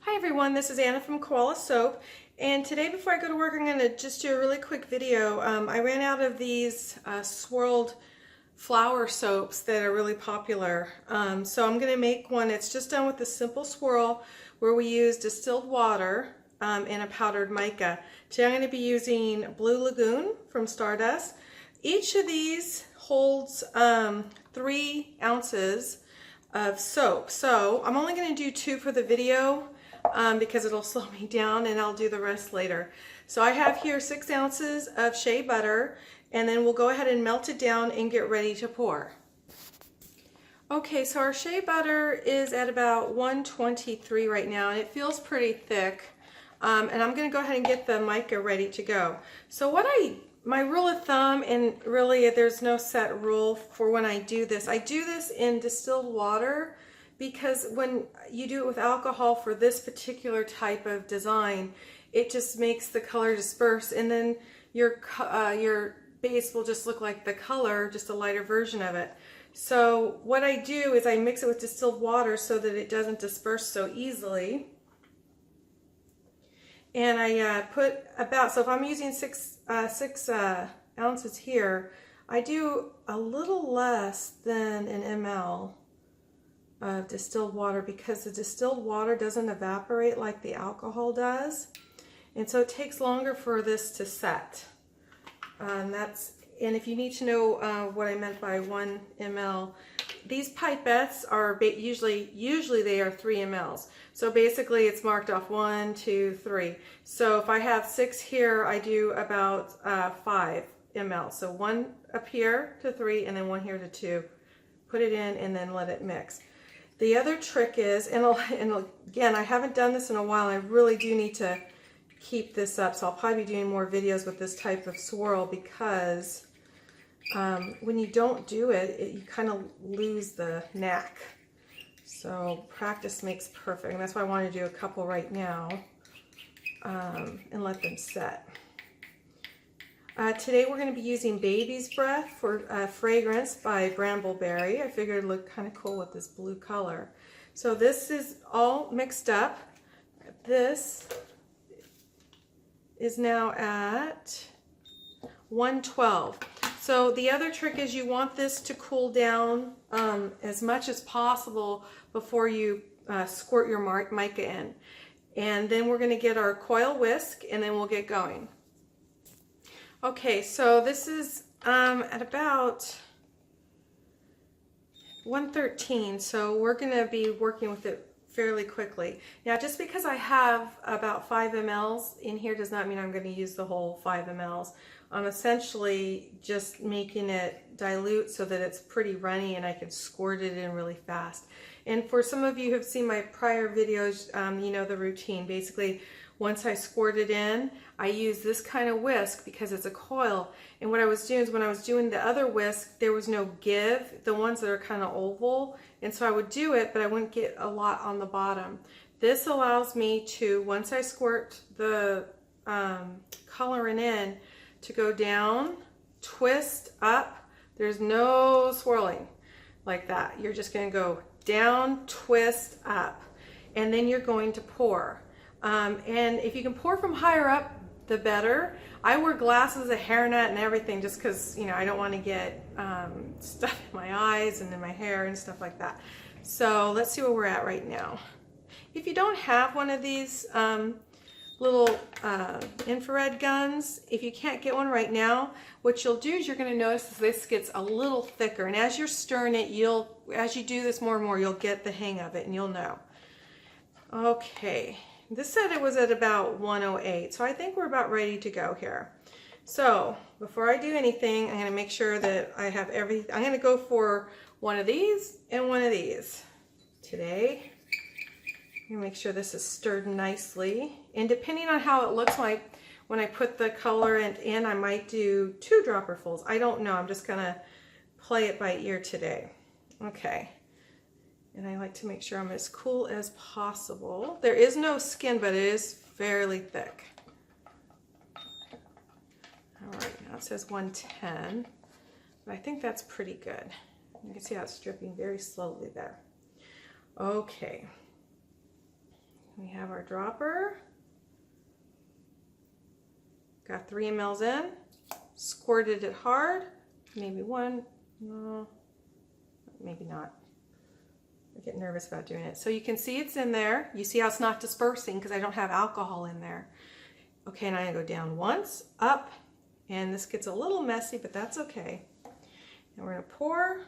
Hi everyone, this is Anna from Koala Soap, and today before I go to work I'm going to just do a really quick video. I ran out of these swirled flower soaps that are really popular, so I'm going to make one. It's just done with a simple swirl where we use distilled water and a powdered mica. Today I'm going to be using Blue Lagoon from Stardust. Each of these holds 3 ounces of soap, so I'm only going to do 2 for the video because it'll slow me down, and I'll do the rest later. So I have here 6 ounces of shea butter, and then we'll go ahead and melt it down and get ready to pour. Okay, so our shea butter is at about 123 right now, and it feels pretty thick. And I'm going to go ahead and get the mica ready to go. So my rule of thumb, and really there's no set rule for when I do this in distilled water, because when you do it with alcohol for this particular type of design, it just makes the color disperse, and then your base will just look like the color, just a lighter version of it. So what I do is I mix it with distilled water so that it doesn't disperse so easily. And I put about, so if I'm using 6 ounces here, I do a little less than an ml of distilled water, because the distilled water doesn't evaporate like the alcohol does, and so it takes longer for this to set. And if you need to know what I meant by 1 ml, these pipettes are usually they are 3 mLs. So basically it's marked off 1, 2, 3. So if I have 6 here, I do about 5 ml. So 1 up here to 3, and then 1 here to 2. Put it in and then let it mix. The other trick is, and again, I haven't done this in a while. I really do need to keep this up, so I'll probably be doing more videos with this type of swirl, because when you don't do it, you kind of lose the knack. So practice makes perfect, and that's why I want to do a couple right now and let them set. Today we're going to be using Baby's Breath for Fragrance by Brambleberry. I figured it looked kind of cool with this blue color. So this is all mixed up. This is now at 112. So the other trick is you want this to cool down as much as possible before you squirt your mica in. And then we're going to get our coil whisk, and then we'll get going. Okay, so this is at about 113, so we're going to be working with it fairly quickly. Now, just because I have about 5 mLs in here does not mean I'm going to use the whole 5 mLs. I'm essentially just making it dilute so that it's pretty runny and I can squirt it in really fast. And for some of you who have seen my prior videos, you know the routine. Basically, once I squirt it in, I use this kind of whisk because it's a coil. And what I was doing is, when I was doing the other whisk, there was no give, the ones that are kind of oval. And so I would do it, but I wouldn't get a lot on the bottom. This allows me to, once I squirt the colorant in, to go down, twist up. There's no swirling like that. You're just going to go down, twist up, and then you're going to pour. And if you can pour from higher up, the better. I wear glasses, a hairnet, and everything, just because, you know, I don't want to get stuff in my eyes and in my hair and stuff like that. So let's see where we're at right now. If you don't have one of these little infrared guns, if you can't get one right now, what you'll do is you're going to notice this gets a little thicker, and as you're stirring it, as you do this more and more, you'll get the hang of it, and you'll know. Okay. This said it was at about 108, so I think we're about ready to go here. So before I do anything, I'm going to make sure that I have everything. I'm going to go for one of these and one of these today. I'm going to make sure this is stirred nicely. And depending on how it looks like when I put the colorant in, I might do 2 dropperfuls. I don't know. I'm just going to play it by ear today. Okay. And I like to make sure I'm as cool as possible. There is no skin, but it is fairly thick. All right, now it says 110, but I think that's pretty good. You can see how it's dripping very slowly there. Okay. We have our dropper. Got 3 mLs in. Squirted it hard. Maybe one. No, maybe not. I get nervous about doing it. So you can see it's in there. You see how it's not dispersing because I don't have alcohol in there. Okay, and I'm gonna go down once, up, and this gets a little messy, but that's okay. And we're gonna pour.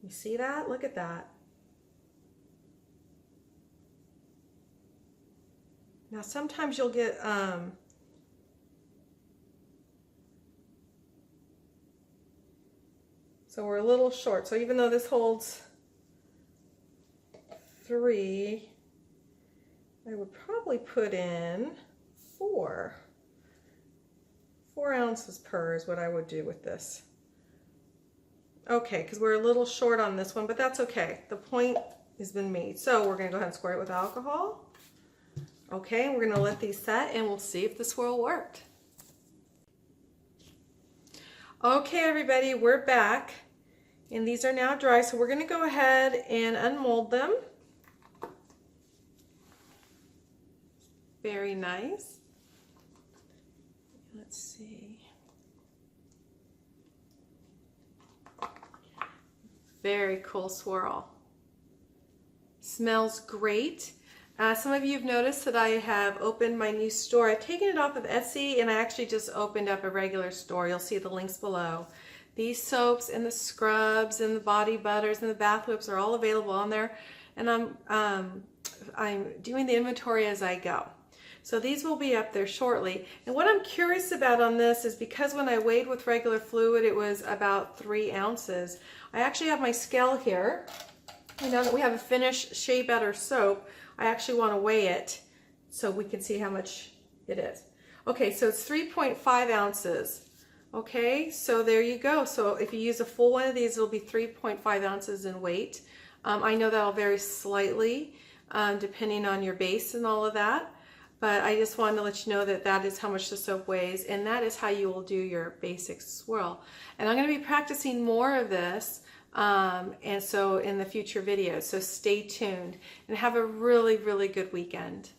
You see that? Look at that. Now sometimes you'll get so we're a little short. So even though this holds 3, I would probably put in 4. 4 ounces per is what I would do with this. Okay, because we're a little short on this one, but that's okay. The point has been made. So we're gonna go ahead and squirt it with alcohol. Okay, we're gonna let these set and we'll see if the swirl worked. Okay, everybody, we're back. And these are now dry, so we're gonna go ahead and unmold them. Very nice. Let's see. Very cool swirl. Smells great. Some of you have noticed that I have opened my new store. I've taken it off of Etsy and I actually just opened up a regular store. You'll see the links below. These soaps and the scrubs and the body butters and the bath whips are all available on there. And I'm doing the inventory as I go. So these will be up there shortly. And what I'm curious about on this is because when I weighed with regular fluid, it was about 3 ounces. I actually have my scale here. And now that we have a finished Shea Butter soap, I actually want to weigh it so we can see how much it is. Okay, so it's 3.5 ounces. Okay, so there you go. So if you use a full one of these, it'll be 3.5 ounces in weight. I know that'll vary slightly depending on your base and all of that. But I just wanted to let you know that that is how much the soap weighs, and that is how you will do your basic swirl. And I'm going to be practicing more of this, and so in the future videos. So stay tuned and have a really, really good weekend.